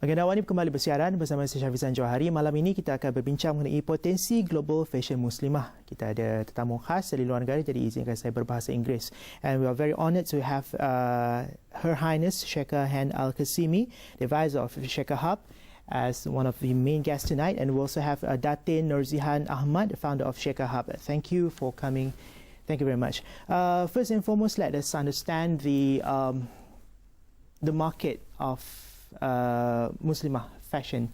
Agenda Awani kembali bersiaran bersama saya Syafizan Johari. Malam ini kita akan berbincang mengenai potensi global fashion muslimah. Kita ada tetamu khas dari luar negara, jadi izinkan saya berbahasa Inggeris. And we are very honoured to have Her Highness Sheikha Hind Al-Qasimi, the advisor of Sheikha Hub, as one of the main guests tonight. And we also have Datin Nurzihan Ahmad, the founder of Sheikha Hub. Thank you for coming. Thank you very much. First and foremost, let us understand the market of muslimah fashion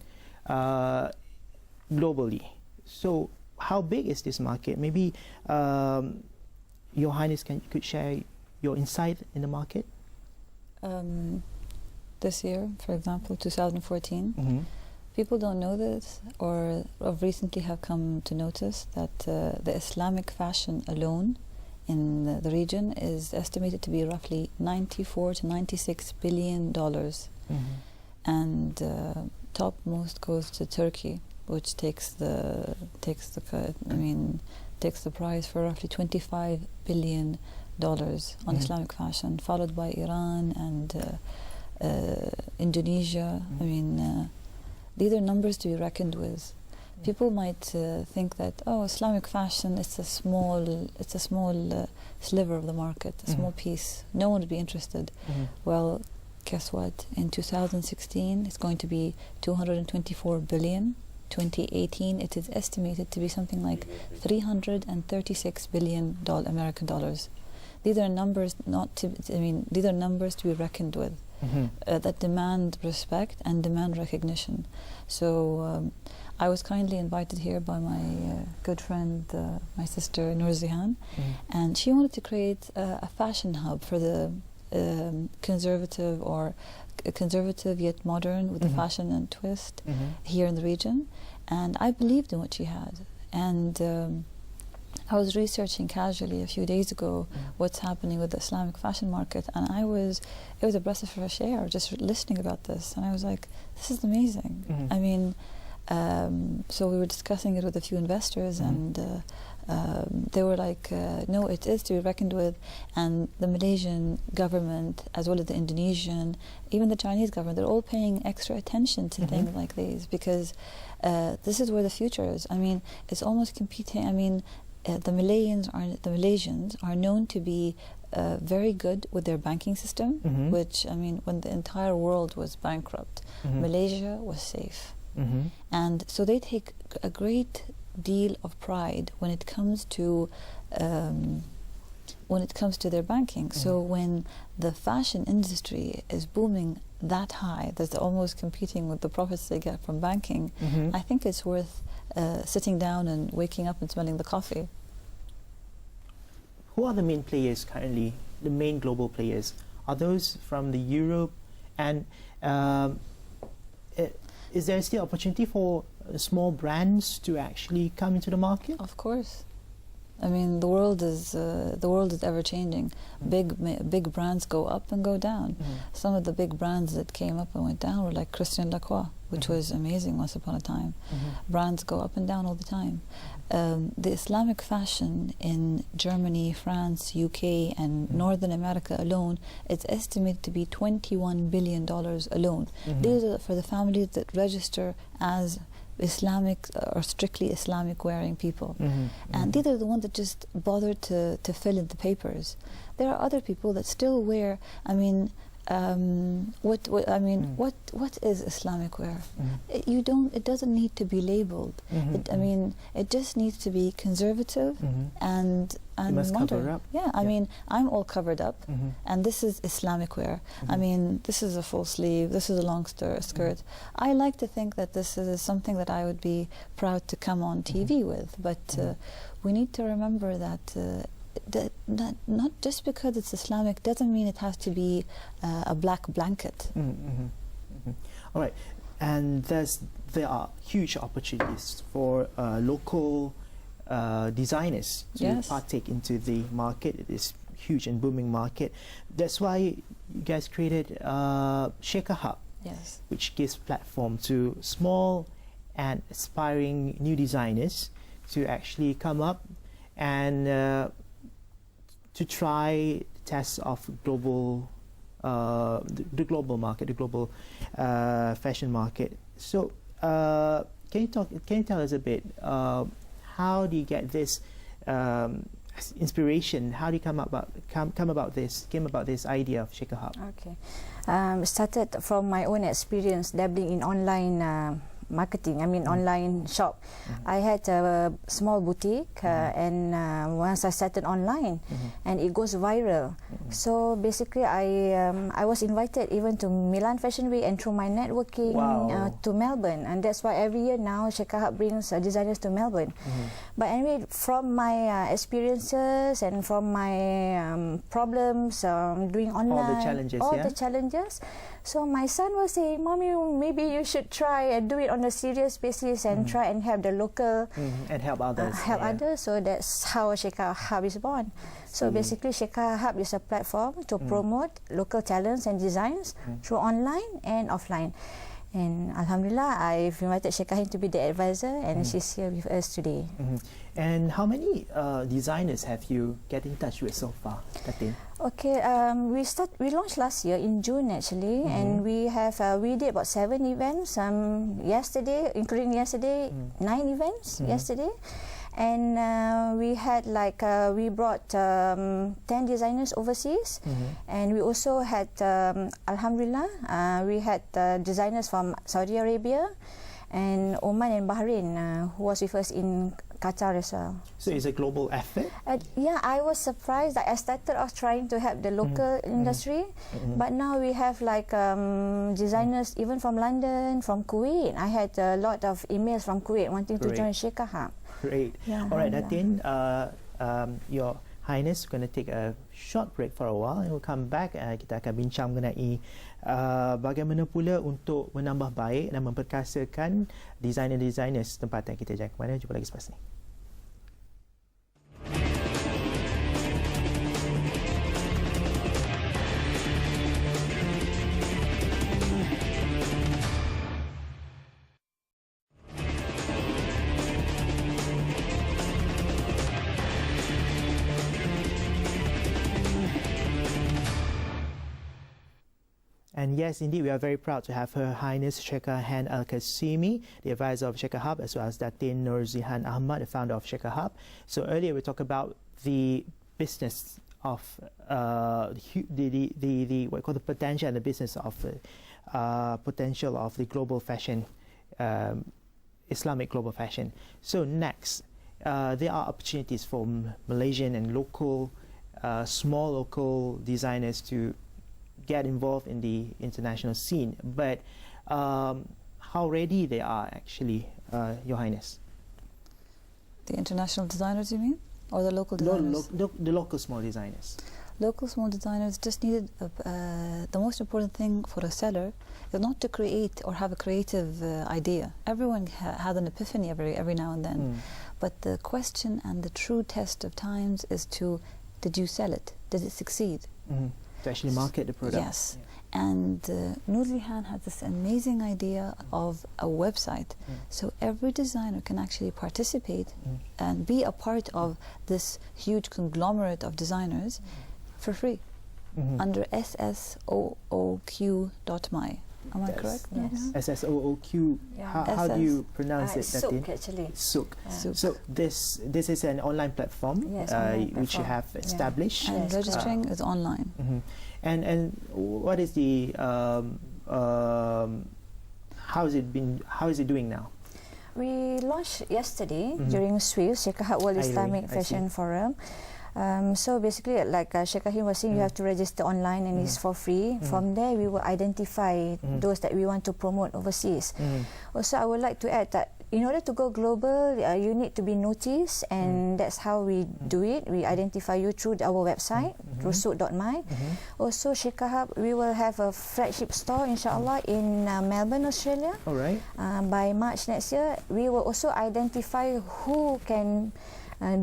globally. So how big is this market? Maybe Your Highness could share your insight in the market? This year, for example, 2014, people don't know this or recently have come to notice that the Islamic fashion alone in the region is estimated to be roughly $94 to $96 billion. And topmost goes to Turkey, which takes the prize for roughly $25 billion on Islamic fashion, followed by Iran and Indonesia. I mean, these are numbers to be reckoned with. People might think that, oh, Islamic fashion, it's a small sliver of the market, a small piece. No one would be interested. Well, guess what? In 2016, it's going to be 224 billion. 2018, it is estimated to be something like 336 billion American dollars. These are numbers these are numbers to be reckoned with that demand respect and demand recognition. So I was kindly invited here by my good friend, my sister Nurzihan, and she wanted to create a fashion hub for the conservative yet modern with the fashion and twist here in the region. And I believed in what she had. And I was researching casually a few days ago what's happening with the Islamic fashion market, and it was a breath of fresh air just listening about this. And I was like, this is amazing. I mean, so we were discussing it with a few investors, and they were like, no, it is to be reckoned with. And the Malaysian government, as well as the Indonesian, even the Chinese government, they're all paying extra attention to things like these, because this is where the future is. I mean, it's almost competing. I mean, the Malaysians are known to be very good with their banking system, which, I mean, when the entire world was bankrupt, Malaysia was safe. And so they take a great deal of pride when it comes to their banking. So when the fashion industry is booming that high, that's almost competing with the profits they get from banking, I think it's worth sitting down and waking up and smelling the coffee. Who are the main players currently, the main global players? Are those from the Europe? And is there still opportunity for small brands to actually come into the market? Of course. I mean, the world is ever changing. Big brands go up and go down. Some of the big brands that came up and went down were like Christian Lacroix, which was amazing once upon a time. Brands go up and down all the time. The Islamic fashion in Germany, France, UK, and Northern America alone, it's estimated to be $21 billion alone. These are for the families that register as Islamic or strictly Islamic wearing people. And these are the ones that just bother to fill in the papers. There are other people that still wear, I mean, what is Islamic wear? It doesn't need to be labeled. I mean, it just needs to be conservative and must modern. cover up. Yeah, I mean, I'm all covered up, and this is Islamic wear. I mean, this is a full sleeve, this is a long skirt. I like to think that this is something that I would be proud to come on TV with, but we need to remember that not just because it's Islamic doesn't mean it has to be a black blanket. All right, and there are huge opportunities for local designers to partake into the market. It is huge and booming market. That's why you guys created Sheikha Hub, which gives platform to small and aspiring new designers to actually come up and to try tests of global the global market, the global fashion market. So can you tell us a bit, how do you get this inspiration? How do you came about this idea of Shaker Hub? Okay, started from my own experience dabbling in online marketing. I mean, online shop. I had a small boutique, and once I started online, and it goes viral. So basically, I was invited even to Milan Fashion Week, and through my networking to Melbourne, and that's why every year now Shaker Hub brings designers to Melbourne. But anyway, from my experiences and from my problems doing online, all the challenges. So my son was saying, "Mommy, maybe you should try and do it on a serious basis and try and help the local and help others." Others. So that's how Shaker Hub is born. So basically, Shaker Hub is a platform to promote local talents and designs through online and offline. And Alhamdulillah, I've invited Shaker to be the advisor, and she's here with us today. And how many designers have you get in touch with so far, Tatin? Okay, we launched last year in June actually, and we did about 7 events. Yesterday, including yesterday, 9 events yesterday. And we had we brought 10 designers overseas, and we also had Alhamdulillah, we had designers from Saudi Arabia and Oman and Bahrain who was with us in Qatar as well. So it's a global effort? Yeah, I was surprised that I started off trying to help the local industry, but now we have designers even from London, from Kuwait. I had a lot of emails from Kuwait wanting to join Shaker Hub. Great. Yeah, all right, Datin, Your Highness, we're going to take a short break for a while, and we'll come back. Kita akan bincang mengenai bagaimana pula untuk menambah baik dan memperkasakan designer-designers tempatan kita. Jangan ke mana, jumpa lagi selepas ini. And yes, indeed, we are very proud to have Her Highness Shaker Han Al-Qasimi, the advisor of Shaker Hub, as well as Datin Nur Zihan Ahmad, the founder of Shaker Hub. So earlier we talked about the business of the what we call the potential and the business of potential of the global fashion, Islamic global fashion. So next, there are opportunities for Malaysian and local, small local designers to get involved in the international scene, but how ready they are actually, Your Highness? The international designers, you mean? Or the local designers? The local small designers. Local small designers just needed, the most important thing for a seller is not to create or have a creative idea. Everyone has an epiphany every now and then. But the question and the true test of times is did you sell it? Did it succeed? To actually market the product. Yes. Yeah. And Nur Zihan had this amazing idea of a website. So every designer can actually participate and be a part of this huge conglomerate of designers for free under ssooq.my. Am I correct? Yes. SSOOQ. Yeah. How do you pronounce it? Souk, actually. Souk. Yeah. So this is an online platform, which you have established. And registering is online. And what is the how is it doing now? We launched yesterday during SWIFT, Shaker Hub World Islamic Fashion Forum. So basically, like Sheikh Kahim was saying, you have to register online and it's for free. From there, we will identify those that we want to promote overseas. Also, I would like to add that in order to go global, you need to be noticed, and that's how we do it. We identify you through our website, through souk.my. Also, Shaker Hub, we will have a flagship store, inshallah, in Melbourne, Australia. All right. By March next year, we will also identify who can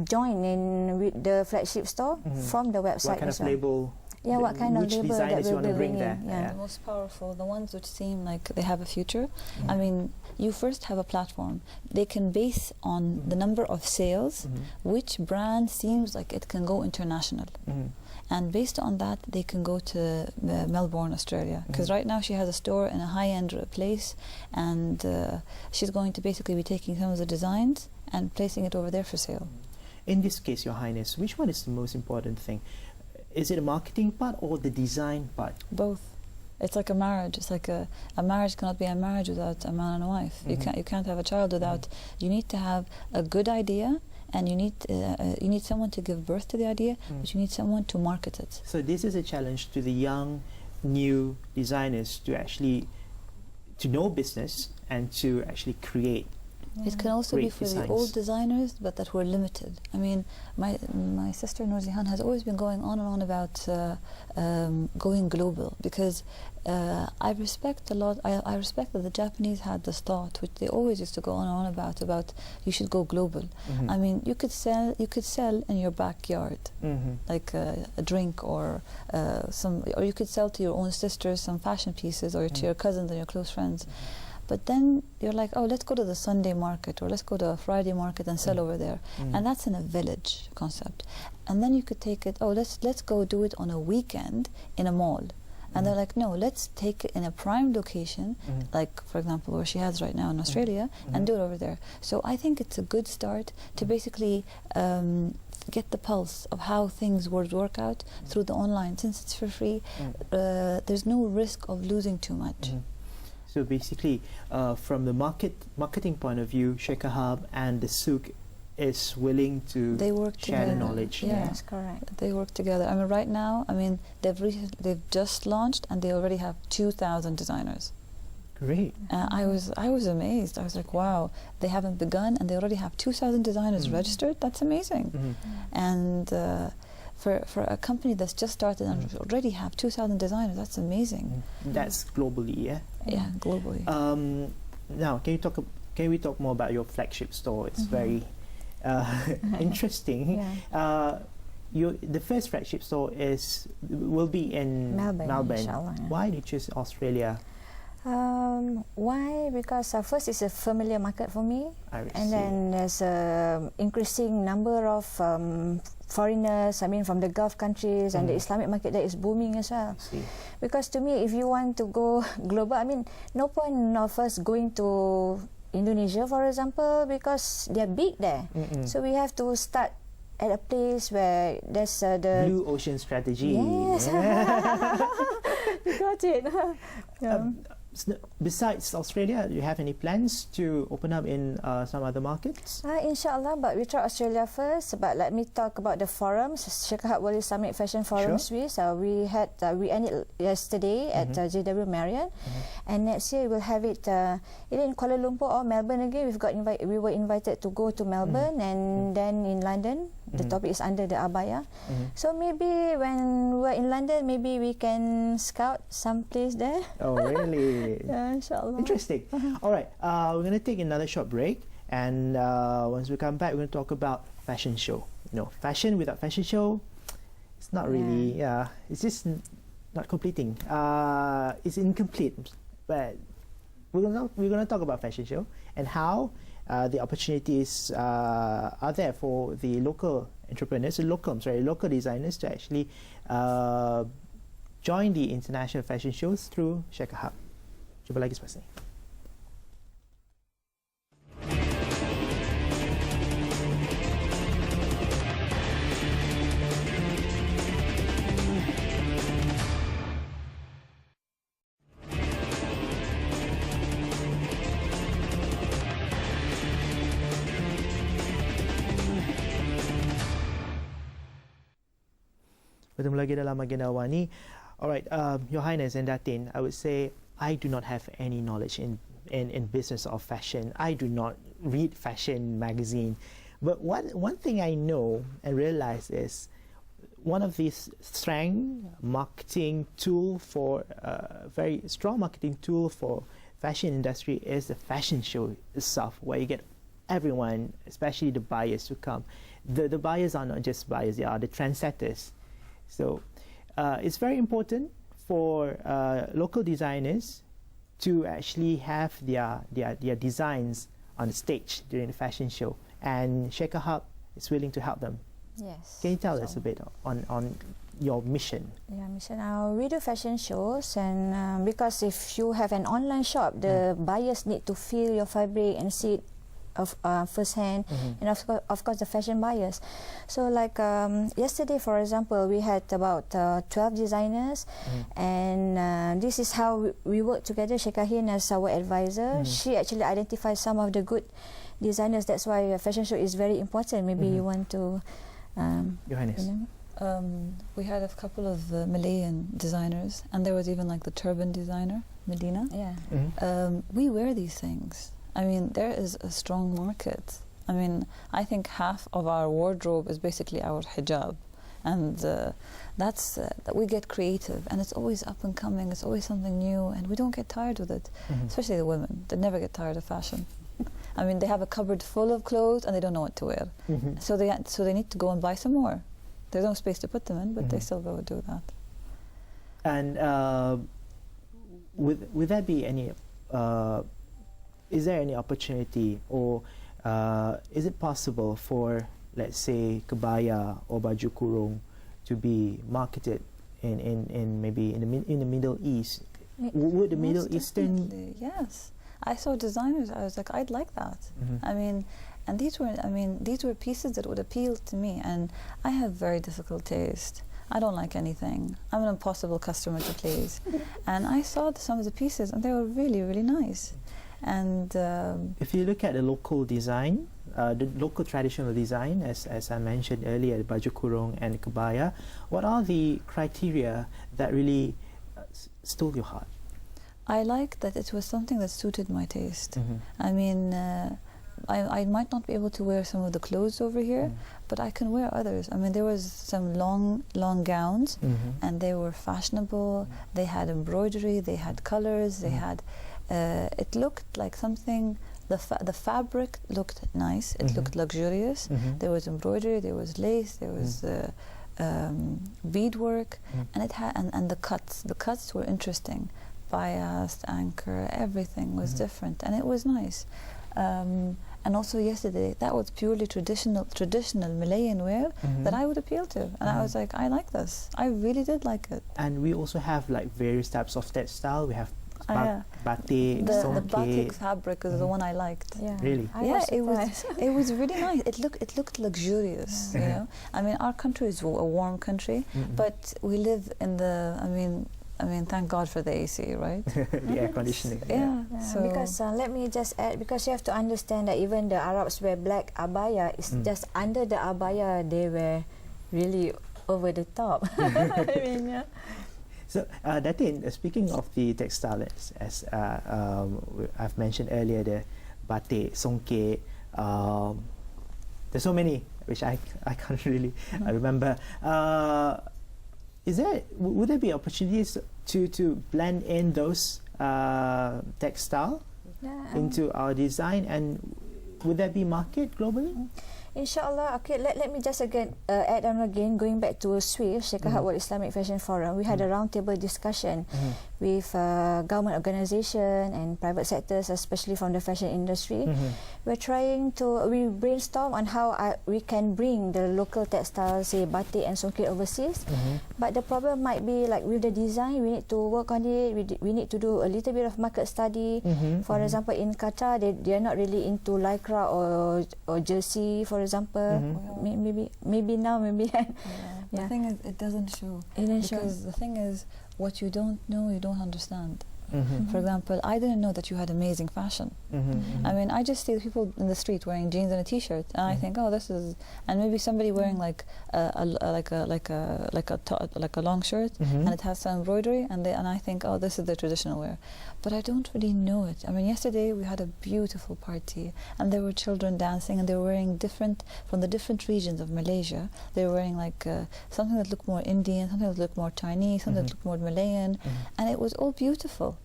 join in with the flagship store from the website. What kind of label? Yeah, what kind of which label that designers you we'll want to be bring bringing? there? Yeah. The most powerful, the ones which seem like they have a future. I mean, you first have a platform. They can base on the number of sales, which brand seems like it can go international. and based on that they can go to Melbourne, Australia, because right now she has a store in a high-end place, and she's going to basically be taking some of the designs and placing it over there for sale. In this case, Your Highness, which one is the most important thing? Is it the marketing part or the design part? Both. It's like a marriage. It's like a marriage cannot be a marriage without a man and a wife. You can't have a child without. You need to have a good idea, and you need someone to give birth to the idea, but you need someone to market it. So this is a challenge to the young, new designers to know business and to actually create. It can also be for designs. the old designers, but that were limited. I mean, my sister Nourzihan has always been going on and on about going global, because I respect a lot. I respect that the Japanese had this thought, which they always used to go on and on about you should go global. I mean, you could sell in your backyard, like a drink or or you could sell to your own sisters some fashion pieces, or to your cousins and your close friends. But then you're like, oh, let's go to the Sunday market, or let's go to a Friday market and sell over there. And that's in a village concept. And then you could take it, oh, let's go do it on a weekend in a mall. And they're like, no, let's take it in a prime location, like, for example, where she has right now in Australia, and do it over there. So I think it's a good start to basically get the pulse of how things would work out through the online. Since it's for free, there's no risk of losing too much. So basically, from the marketing point of view, Sheikha Hub and the Souk is willing to share the knowledge. Yeah, that's correct. They work together. I mean, right now, they've just launched, and they already have 2,000 designers. Great. I was amazed. I was like, wow, they haven't begun, and they already have 2,000 designers registered. That's amazing. And for a company that's just started and already have 2,000 designers, that's amazing. That's globally, yeah? Yeah, globally. Now, can we talk more about your flagship store? It's very interesting. The first flagship store will be in Melbourne. Inshallah, yeah. Why did you choose Australia? Why? Because first it's a familiar market for me, I and see. then there's a increasing number of foreigners, from the Gulf countries, and the Islamic market that is booming as well. I see. Because to me, if you want to go global, no point of us going to Indonesia, for example, because they're big there. So we have to start at a place where there's the Blue Ocean strategy. Yes. You got it. Besides Australia, do you have any plans to open up in some other markets? Inshallah, but we try Australia first. But let me talk about the forums. Sheikha Hub World Islamic Fashion Forum Swiss. We ended yesterday at JW Marriott, and next year we'll have it either in Kuala Lumpur or Melbourne again. We were invited to go to Melbourne, and then in London. The topic is under the abaya. So maybe when we're in London, maybe we can scout some place there. Oh, really? Yeah, inshallah. Interesting. All right, we're going to take another short break, and once we come back, we're going to talk about fashion show. Fashion without fashion show, it's not really, it's just not completing. It's incomplete. But we're going to talk about fashion show and how the opportunities are there for the local entrepreneurs, local designers to actually join the international fashion shows through Sheikha Hub. Jumpa lagi selepas ini. Bertemu lagi dalam agenda Awani. Alright, Your Highness and Datin, I would say I do not have any knowledge in business of fashion. I do not read fashion magazine. But one thing I know and realize is one of these strong marketing tool for very strong marketing tool for fashion industry is the fashion show itself, where you get everyone, especially the buyers, to come. The buyers are not just buyers; they are the trendsetters. So it's very important for local designers to actually have their designs on the stage during the fashion show, and Sheikha Hub is willing to help them Yes. Can you tell us a bit on your mission? Yeah, mission. We do fashion shows, and because if you have an online shop, the buyers need to feel your fabric and see it of firsthand, and of course the fashion buyers. So like yesterday, for example, we had about 12 designers, and this is how we work together. Sheikh Ahin as our advisor, she actually identifies some of the good designers. That's why a fashion show is very important. Maybe you want to Johannes. We had a couple of Malayan designers, and there was even like the turban designer, Medina. Yeah. We wear these things. I mean, there is a strong market. I mean, I think half of our wardrobe is basically our hijab, and that's that we get creative, and it's always up and coming. It's always something new, and we don't get tired with it. Especially the women, they never get tired of fashion. I mean, they have a cupboard full of clothes, and they don't know what to wear. So they need to go and buy some more. There's no space to put them in, but they still go do that. And would there be any? Is there any opportunity, or is it possible for, let's say, kebaya or baju kurung to be marketed in maybe in the Middle East? Would the Middle Eastern? Yes, I saw designers. I was like, I'd like that. I mean, and these were pieces that would appeal to me. And I have very difficult taste. I don't like anything. I'm an impossible customer to please. And I saw some of the pieces, and they were really, really nice. And if you look at the local design, the local traditional design, as I mentioned earlier, the baju kurung and kebaya, what are the criteria that really stole your heart? I like that it was something that suited my taste. I mean, I might not be able to wear some of the clothes over here, but I can wear others. I mean, there was some long gowns, and they were fashionable. They had embroidery, they had colors, they had. It looked like something. The fabric looked nice. It looked luxurious. There was embroidery, there was lace, there was beadwork, and it had and the cuts. The cuts were interesting. Biased, anchor, everything was different, and it was nice. And also yesterday, that was purely traditional Malayan wear that I would appeal to, and I was like, I like this. I really did like it. And we also have like various types of textile. We have batik, the songket. batik fabric is the one I liked. Yeah. Really? It was really nice. It looked luxurious. You know, I mean, our country is a warm country, but we live in the. I mean, thank God for the AC, right? The air conditioning. Yeah. So because let me just add, because you have to understand that even the Arabs wear black abaya. It's just under the abaya they wear really over the top. I mean, yeah. So, Datin, speaking of the textile, as I've mentioned earlier, the batik, songket, there's so many which I can't really remember. Would there be opportunities to blend in those textile into our design, and would there be market globally? Inshallah. Okay, let me just again add on again, going back to SWIF, Sheikh Ahad World Islamic Fashion Forum. We had a roundtable discussion with government organisation and private sectors, especially from the fashion industry. We brainstorm on how we can bring the local textiles, say batik and songket overseas. But the problem might be like with the design, we need to work on it. We need to do a little bit of market study. For example, in Qatar, they are not really into lycra or jersey, for example. Maybe now, maybe. The thing is, it doesn't show. Because the thing is, what you don't know, you don't understand. For example, I didn't know that you had amazing fashion. I mean, I just see people in the street wearing jeans and a t-shirt, and I think, oh, this is, and maybe somebody wearing like a long shirt, and it has some embroidery, and I think, oh, this is the traditional wear, but I don't really know it. I mean, yesterday we had a beautiful party, and there were children dancing, and they were wearing from the different regions of Malaysia. They were wearing like something that looked more Indian, something that looked more Chinese, something that looked more Malayan, and it was all beautiful.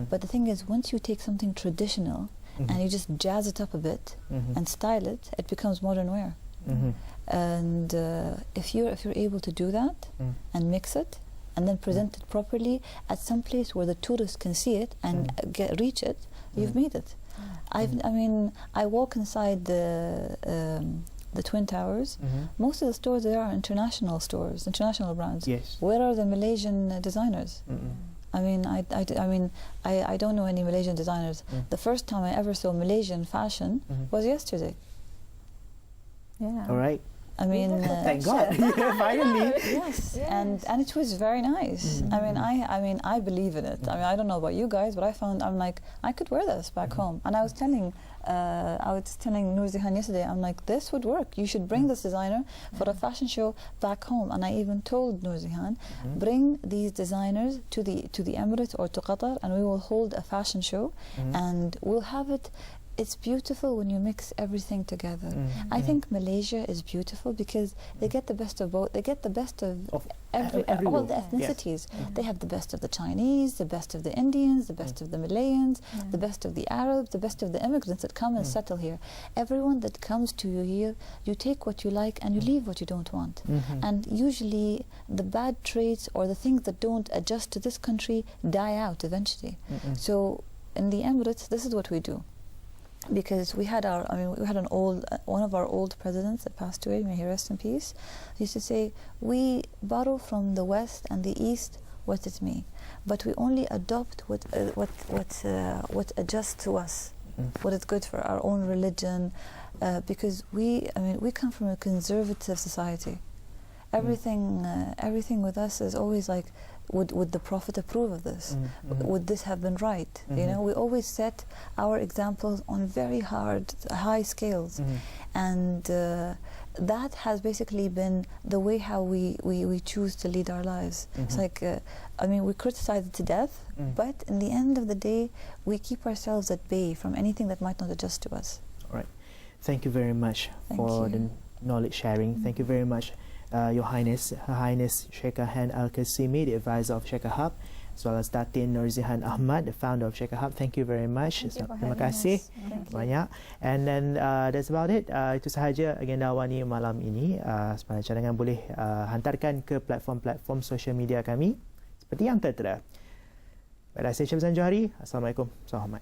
But the thing is, once you take something traditional and you just jazz it up a bit and style it, it becomes modern wear. And if you're able to do that and mix it and then present it properly at some place where the tourists can see it and reach it, you've made it. I mean, I walk inside the the Twin Towers, most of the stores there are international stores, international brands. Yes. Where are the Malaysian designers? I mean, I don't know any Malaysian designers. The first time I ever saw Malaysian fashion was yesterday. Yeah. All right. I mean, Thank God. Finally. yes, and it was very nice. I mean, I believe in it. I mean, I don't know about you guys, but I'm like, I could wear this back home. And I was telling Nur Zihan yesterday, I'm like, this would work. You should bring this designer for a fashion show back home. And I even told Nur Zihan, bring these designers to the Emirates or to Qatar, and we will hold a fashion show, and we'll have it. It's beautiful when you mix everything together. I think Malaysia is beautiful because they get the best of both. They get the best of all the ethnicities. They have the best of the Chinese, the best of the Indians, the best of the Malayans, the best of the Arabs, the best of the immigrants that come and settle here. Everyone that comes to you here, you take what you like and you leave what you don't want. And usually the bad traits or the things that don't adjust to this country die out eventually. So in the Emirates, this is what we do. Because we had one of our old presidents that passed away, may he rest in peace, used to say, we borrow from the West and the East what it may, but we only adopt what adjusts to us, what is good for our own religion, because we come from a conservative society. Everything with us is always like, would the Prophet approve of this? Would this have been right? You know, we always set our examples on very high scales, and that has basically been the way how we choose to lead our lives. It's like, we criticize it to death, but in the end of the day, we keep ourselves at bay from anything that might not adjust to us. All right. Thank you very much for the knowledge sharing. Thank you very much. Your Highness, Her Highness Sheikha Han Al-Qasimi, the advisor of Sheikha Hub, as well as Datin Nur Zihan Ahmad, the founder of Sheikha Hub. Thank you very much. Terima kasih banyak. And then that's about it. Itu sahaja agenda Awani malam ini. Sepanjang cadangan boleh hantarkan ke platform-platform sosial media kami seperti yang tertera. Pada saya Syafizan Johari. Assalamualaikum. Selamat.